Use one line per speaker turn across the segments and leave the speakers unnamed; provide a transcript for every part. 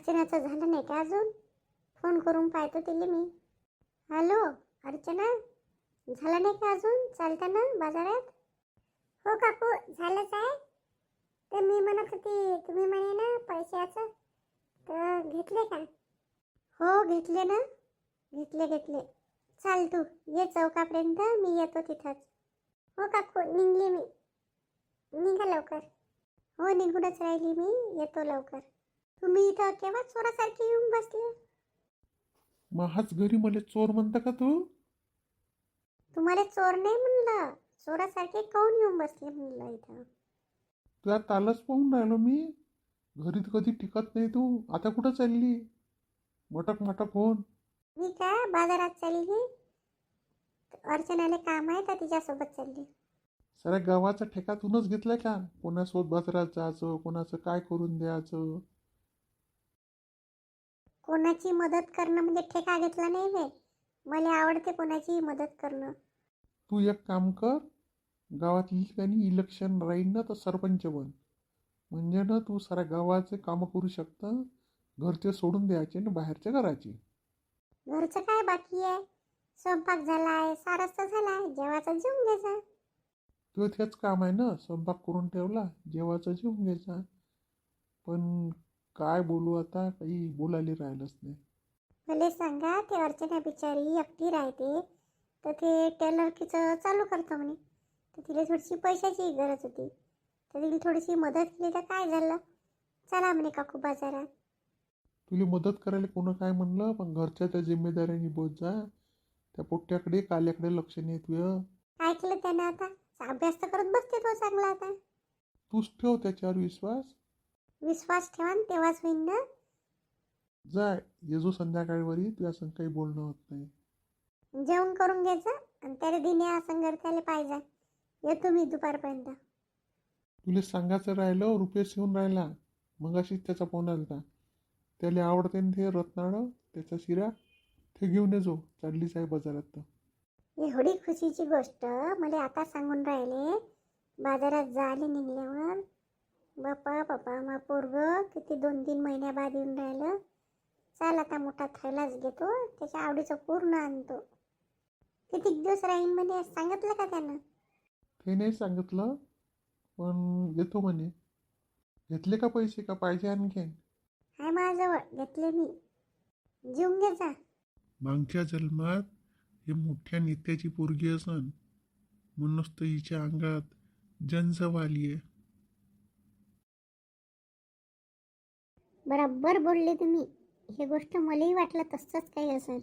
अर्चनाचं झालं नाही का अजून? फोन करून पाहतो तिला मी. हॅलो अर्चना, झालं नाही का अजून चालताना बाजारात? हो काकू, झालंच आहे. तर मी म्हणत होती, तुम्ही म्हणे ना पैशाचं, तर घेतले का? हो घेतले ना, घेतले. चाल तू ये चौकापर्यंत, मी येतो तिथंच. हो काकू, निघले मी. निघा लवकर. हो निघूनच राहिली मी, येतो लवकर. तुम्ही इथं केव्हा चोरासारखी येऊन बसले?
महाच घरी मला चोर म्हणता का तू?
तुम्हाला चोर नाही म्हणलं, चोरासारखे काऊन येऊन बसले म्हणलं इथं.
तुला तालच पाहून राहिलो मी. घरी तर कधी टिकत नाही तू. आता कुठं चालली? मटक मटक होऊन.
मी काय बाजारात चालली, अर्चनाला काम आहे तर तिच्यासोबत चालली.
साऱ्या गावाचा ठेका तूनच घेतलाय का? कोणासोबत बाजारात जायचं, कोणाचं काय करून द्यायचं?
कोणाची मदत करणं म्हणजे ठेका घेतला नाही वे. मला आवडते कोणाची मदत करणं.
तू एक काम कर, गावातली काही इलेक्शन राहील ना तर सरपंच बन. म्हणजे ना तू साऱ्या गावाचे कामं करू शकता. घरचे सोडून द्यायचे ना बाहेरच्या घराचे.
घरचं काय बाकी आहे? स्वयंपाक झालाय, सारस तर झालाय, जेवायचं जेवून घ्यायचा.
तुझं तेच काम आहे ना, स्वयंपाक करून ठेवला, जेवायचं जेवून घ्यायचा. पण काय बोलू आता, काही बोलायला राहिलंच नाही.
भले सांगा, ते अर्चना बिचारी एकटी राहते, तर ते टेलरकीचं चालू करतो म्हणे. तर तिला थोडीशी पैशाची गरज होती, तर तिला थोडीशी मदत केली तर काय झालं. चला म्हणे काकू बाजारात.
तुला मदत करायला कोण काय म्हणलं, पण घरच्या त्या जिम्मेदाऱ्याने बोध जा. त्या पोट्ट्याकडे काल्याकडे लक्ष नाही तुझं.
काय केलं त्यानं आता? अभ्यास तर करत बसते तो चांगला आता.
तूच ठेव त्याच्यावर विश्वास.
विश्वास ठेवा न तेव्हाच होईन ना.
जाय येजो संध्याकाळवरी, तुझ्या संग काही बोलणं होत नाही.
जेवण करून घ्यायचं आणि त्याला दिने संगर त्याला पाहिजे. येतो मी दुपारपर्यंत.
तुला सांगायचं राहिलं, रुपेश येऊन राहिला. मग अशीच त्याचा फोन आला होता. त्याला आवडते ना ते रत्नाळं, त्याचा शिरा, ते घेऊन येजो. चाललीच आहे बाजारात तर.
एवढी खुशीची गोष्ट मला आता सांगून राहिले, बाजारात जायला निघल्यावर. बाप्पा मा पोरग किती 2-3 महिन्याबाद येऊन राहिलं. चाल आता मोठा थैलाच घेतो, त्याच्या आवडीचं पूर्ण आणतो. किती दिवस राहीन म्हणे सांगितलं का त्यानं?
ते नाही सांगितलं, पण येतो म्हणे. घेतले का पैसे, का पाहिजे आणखीन?
हाय माझ्याजवळ, घेतले मी. जेवून घे जा.
मागच्या जन्मात हे मोठ्या नेत्याची पोरगी असन, म्हणूनच तर हिच्या अंगात जनजव आली आहे.
बराबर बोलले तुम्ही. ही गोष्ट मलाही वाटलं तसंच काही असेल.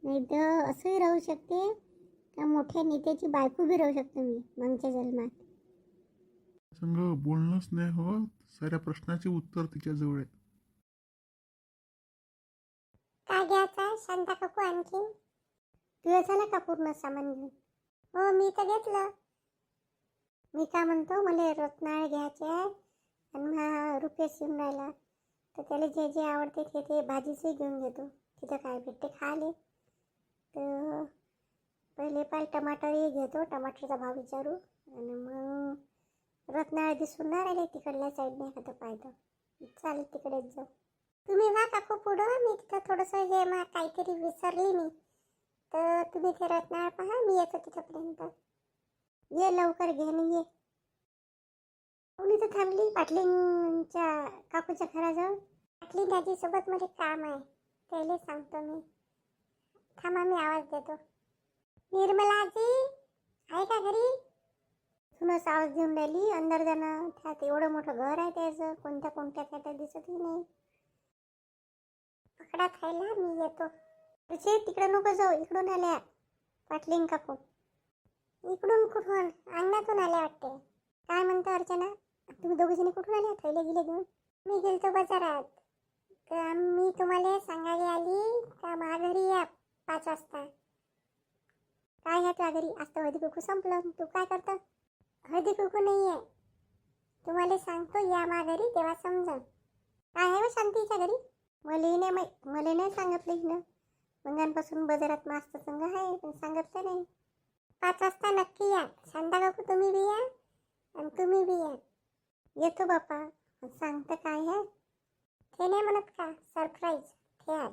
नाही तर असंही राहू शकते का मोठ्या नेत्याची बायको बी राहू शकते मी मागच्या जन्मात.
संग बोलणंच नाही होत, साऱ्या प्रश्नाचे उत्तर तिच्याजवळ आहे.
काय घ्यायचं आहे शांता काकू आणखी? तुझं झालं का पूर्ण सामान घेऊन? हो मी तर घेतलं. मी काय म्हणतो, मला रत्नाळ घ्यायचे आहे आणि हा रुपेश येऊन राहिला, तर त्याला जे जे आवडते ते भाजीचे घेऊन घेतो. तिथं काय भेटते खाले. तर पहिले टमाटरही घेतो, टमाटरचा भाव विचारू. आणि मग रत्नाळ दिसून नाही राहिले तिकडल्या साईडने एखादं पाहिजे, चालेल तिकडेच जाऊ. तुम्ही वा काकू पुढं, मी तिथं थोडंसं हे मग काहीतरी विसरली मी. तर तुम्ही ते रत्नाळ पहा, मी येतो तिथंपर्यंत. ये लवकर घेऊन ये. कोणी तर थांबली पाटलींच्या काकूच्या घराजवळ. पाटली दाजीसोबत मला काम आहे, त्याला सांगतो मी. थांबा मी आवाज देतो. निर्मला आजी आहे का घरी? सुनस आवाज देऊन राहिली अंदर जाणं. त्यात एवढं मोठं घर आहे त्याचं, कोणत्या कोणत्या दिसतही नाही. पकडा खायला, मी येतो. तुझे तिकडे नको जाऊ, इकडून आल्या पाटलीन काकू. इकडून कुठून? अंगणातून आल्या वाटते. काय म्हणतो अर्चना, तुम्ही दोघीजणी कुठून आल्या थैले गेले घेऊन? मी गेलतो बाजारात. तर मी तुम्हाला सांगायला आली का माझ्या घरी या 5 वाजता. काय आहे तुझ्या घरी? आज तर हळदी कुकू संपलं, तू काय करतं? हळदी कुकू नाही आहे, तुम्हाला सांगतो या माझ्या घरी तेव्हा समजा. काय आहे शांतीच्या घरी? मला नाही सांगितलं हिनं. मंगांपासून बाजारात मस्त संघ आहे, पण सांगितलं नाही. 5 वाजता नक्की या शांता काकू, तुम्ही बी या आणि तुम्ही बी या. येतो बापा. सांगतं काय आहे ते नाही म्हणत का सरप्राईज ते आहे.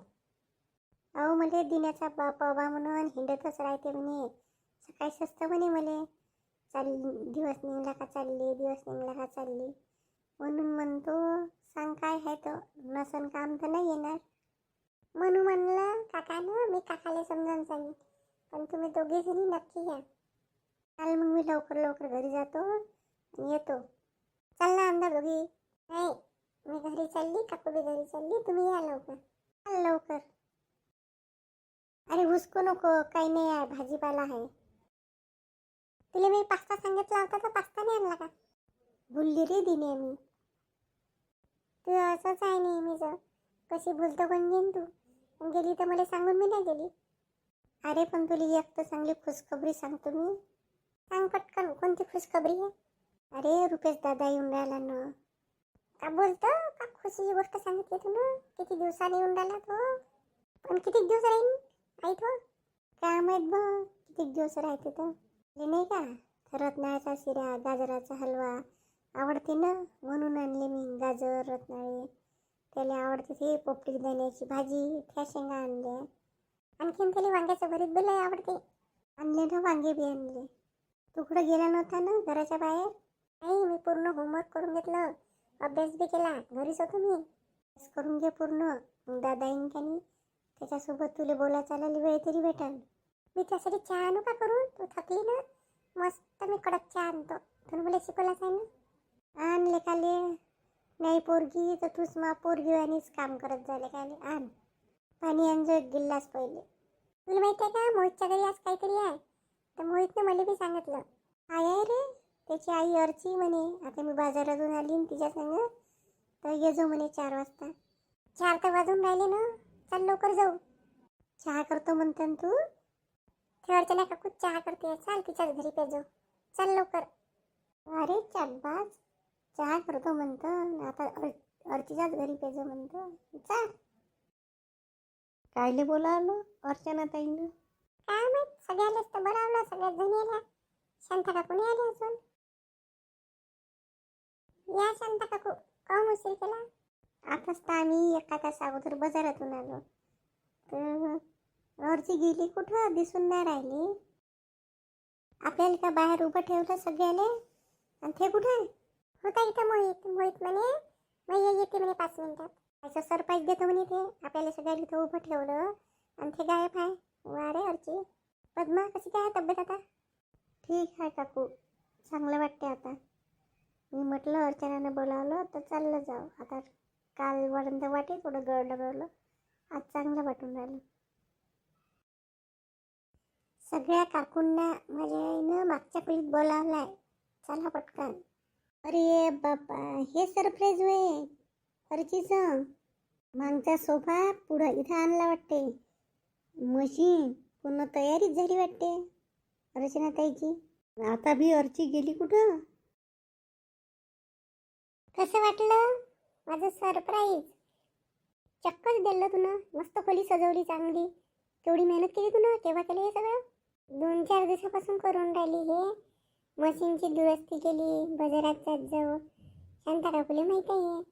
अहो मला दिन्याचा बाबा म्हणून हिंडतच राहते म्हणे. सकाळी सस्तं म्हणे मला दिवस निघला का चालली, दिवस निघला का चालली. म्हणून म्हणतो सांग काय आहे तो, नसन काम तर नाही येणार. म्हणून म्हणलं काकानं मी काकाला समजावून सांगेन, पण तुम्ही दोघे जणी नक्की या. काल मग मी लवकर लवकर घरी जातो आणि येतो. चल ना अंदर दोघी. नाही मी घरी चालली, काकू बी घरी चालली, तुम्ही या लवकर. चल लवकर. अरे हुसकू नको, काही नाही आहे, भाजीपाला आहे. तुला मी पास्ता सांगितला होता तर पास्ता नाही आणला का? भुलली रे दिने मी. तू असंच आहे नेहमीच, कशी भुलतो कोण घेईन तू. गेली तर मला सांगून मी नाही गेली. अरे पण तुला एक तर चांगली खुशखबरी सांगतो मी. सांग पटकन, कोणती खुशखबरी आहे? अरे रुपेश दादा येऊन राहिला ना. का बोलतो का खुशीची गोष्ट सांगितली तू ना? किती दिवसाला येऊन राहिला तो, पण किती दिवस राहीन आई तो काय माहीत बा, किती दिवस राहते तर. नाही का रत्नाळ्याचा शिरा, गाजराचा हलवा आवडते ना, म्हणून आणले मी गाजर रत्नाळे. त्याला आवडते ते पोपटी दाण्याची भाजी, त्या शेंगा आणल्या. आणखीन त्याला वांग्याचं भरीत बी लय आवडते, आणले ना वांगे बी आणले. तू कुठं गेला नव्हता ना घराच्या बाहेर? नाही मी पूर्ण होमवर्क करून घेतलं, अभ्यास बी केला, घरीच होतो मी. अभ्यास करून घे पूर्ण, दादा येईन त्याने त्याच्यासोबत तुला बोला चालायला वेळ तरी भेटेल. मी त्यासाठी चहा आणू का करून? तू थकली ना, मस्त मी कडक चहा आणतो. तुला मला शिकवलाच आहे ना. आण लेकाले, नाही पोरगी तर तूच मा पोरगी आणिच काम करत झाले काय. आण पाणी आणजो एक गिल्लास पहिले. तुला माहिती आहे का मोहितच्या घरी आज काहीतरी आहे, तर मोहितने मला बी सांगितलं. काय आहे रे? त्याची आई अर्ची म्हणे आता मी बाजारातून आली तिच्या संग, तर ये जो म्हणे 4 वाजता. 4 तर वाजून राहिले ना, चल लवकर जाऊ. चहा करतो म्हणतो तू? ठेवायच्या नाही काकू चहा करते, चाल तिच्याच घरी पे जाऊ, चल लवकर. अरे चालबाज, चहा करतो म्हणतो आता अर्चीच्याच घरी पे जाऊ म्हणतो, चल. कायले बोलावलं अर्चना ताईनं? काय माहित, सगळ्यालाच तर बोलावलं, सगळ्यात जणी आल्या. शांता काकू नाही आली अजून. या शांता काकू, काहून उशीर केला? आताच तर आम्ही एका तास अगोदर बाजारातून आलो, तर अर्ची गेली कुठं, दिसून नाही राहिली. आपल्याला का बाहेर उभं ठेवलं सगळ्याले, आणि ते कुठं होता? इथं मोहित म्हणे मी येते म्हणे 5 मिनिटात. असं सरप्राईज देतो म्हणे ते, आपल्याला सगळ्याला इथं उभं ठेवलं आणि ते गायब आहे. वा रे अर्ची. पद्मा कशी काय तब्येत आता? ठीक आहे काकू, चांगलं वाटते आता. मी म्हटलं अर्चनानं बोलावलं तर चाललं जाऊ. आता कालपर्यंत वाटे थोडं गळलं, आज चांगलं वाटून राहिलं. सगळ्या काकूंना माझ्या आईनं मागच्या पिढीत बोलावलं आहे, चला पटकन. अरे बाबा, हे सरप्राईज होय अर्चीचं. मागचा सोफा पुढं इथं आणला वाटते, मशीन पूर्ण तयारीच झाली वाटते अर्चना ताईची. आता बी अर्ची गेली कुठं? कसं वाटलं माझं सरप्राईज? चक्कच दिलं तुला, मस्त खोली सजवली चांगली. केवढी मेहनत केली तुला, केव्हा केलं हे सगळं? 2-4 दिवसापासून करून राहिली हे. मशीनची दुरुस्ती केली, बाजारात जात जाऊ. शांता काकूला माहिती आहे.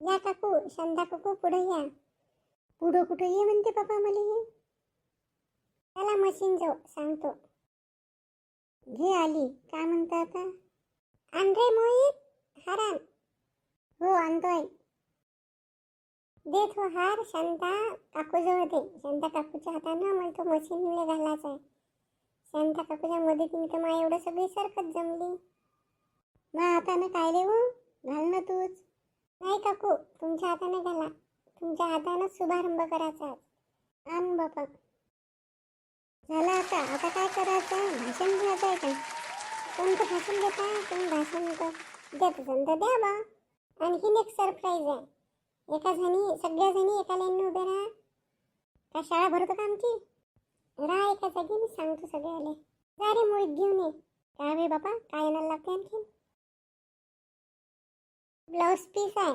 या काकू, शांता काकू पुढे या. पुढं कुठं ये म्हणते बाबा मला हे. चला मशीन जाऊ, सांगतो. घे आली, काय म्हणता आता? आण रे मोहित, हार आण. हो आणतोय. दे तो हार शांता काकूजवळ दे. शांता काकूच्या हातानं मला तो मशीनला घालायचा आहे. शांता काकूच्या मदतीने तर मला एवढं सगळी सरकत जमली ना. हातानं काय रे हो, घाल ना तूच. नाही काकू, तुमच्या हाताने घाला, तुमच्या हातानंच शुभारंभ करायचा. आण बापा. झालं आता. आता काय करायचं? भाषण द्यायचं आहे का? कोणतं भाषण देता तुम्ही? भाषण तर देत असेल तर द्या बा. आणखीन एक सरप्राईज आहे. सगळ्या जणी एका लाईनने उभे राहा. का शाळा भरतो का आमची? राहा एका जागी, मी सांगतो सगळ्याले. जा रे मोहित घेऊन ये. काय रे बापा, काय येणार लागते आणखीन? ब्लाऊज पीस आहे,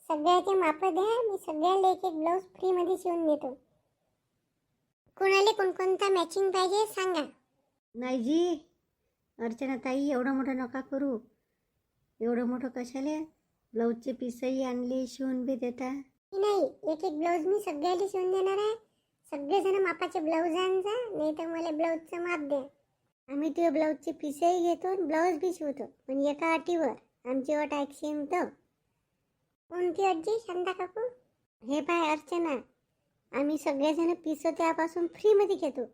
सगळ्याचे माप द्या, मी सगळ्याला एक ब्लाऊज फ्रीमध्ये शिवून देतो. कोणाला कोणकोणता मॅचिंग पाहिजे सांगा.
नाही जी अर्चना ताई, एवढं मोठं नका करू. एवढं मोठं कशाला?
ब्लाऊजचे पीसही आणले, शिवून बी देता. नाही, एक एक ब्लाऊज मी सगळ्याला शिवून देणार आहे. सगळेजण मापाचे ब्लाऊज आणजा, नाही तर मला ब्लाऊजचं माप द्या. आम्ही तुझ्या ब्लाऊजचे पीसही घेतो, ब्लाऊज बी शिवतो, पण एका अटीवर. आमची अट ऐकशील तर. कोणती अट जी शांता काकू? हे पाय अर्चना, आम्ही सगळेजण पीस त्यापासून फ्रीमध्ये घेतो,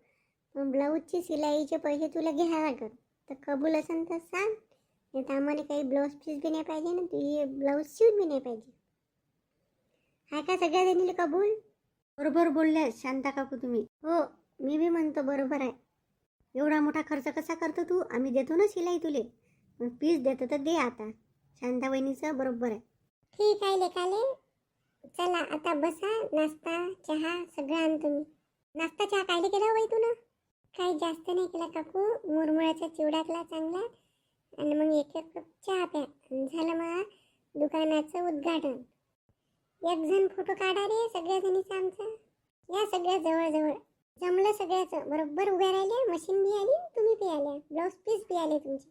पण ब्लाऊजची शिलाईचे पैसे तुला घ्यावे लागत. तर कबूल असेल तर सांग, नाही तर आम्हाला काही ब्लाऊज पीस बी नाही पाहिजे ना, तुझी ब्लाऊज शिवून बी नाही पाहिजे. हाय का सगळ्या जणीला कबूल? बरोबर बोलल्या शांता काकू तुम्ही. हो, मी बी म्हणतो बरोबर आहे. एवढा मोठा खर्च कसा करतो तू? आम्ही देतो ना शिलाई तुले, मग पीस देतो तर दे. आता शांता वहिनीचं बरोबर आहे. ठीक आहे लेकाले, चला आता बसा. नाश्ता चहा सगळं आण तुम्ही. नाश्ता चहा कायले केला बाई तू ना? काही जास्त नाही केला काकू, मुरमुऱ्याचा चिवडा केला चांगला, आणि मग एक एक कप चहा प्या. झालं मग दुकानाचं उद्घाटन. एक जण फोटो काढा रे सगळ्या जणीचा आमचा. या सगळ्या जवळ जमलं सगळ्याचं. बरोबर उभ्या राहिल्या, मशीन बी आली, तुम्ही बी आल्या, ब्लाऊज पीस बी आले तुमचे.